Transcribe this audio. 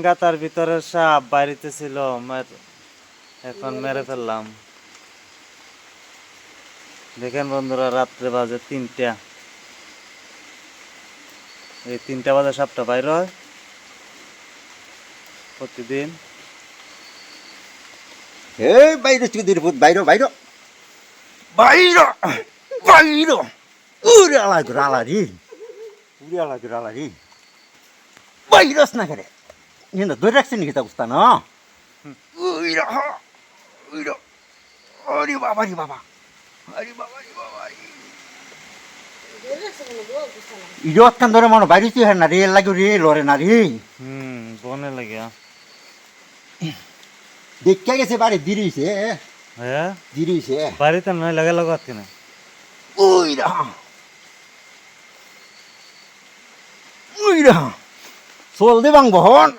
গাতার ভিতরে সাপ বাড়িতে ছিল, এখন মেরে ফেললাম। দেখেন বন্ধুরা, রাত্রে বাজে 3টা। এই 3টা বাজে সাপটা বাইর হয় প্রতিদিন। এই বাইরে চুদির ভূত, বাইরো বাইরো বাইরো বাইরো। উড়ে আলারি উড়ে আলারি বাইরস না করে কিন্তু ধরে রাখছি নাকি তা বুঝতা না। উইরা উইরা, আরে বাবা রে বাবা, আরে বাবা রে বাবা, ইজত কান ধরে মনে বাইরে তুই না রে লাগে রে লরে না রে। বনে লাগিয়া দেখে গেছে বাড়ি দিরিছে। হ্যাঁ, দিরিছে বাড়িতে নয় লাগে লাগাত কিনা। উইরা উইরা চল দে বাং বহন।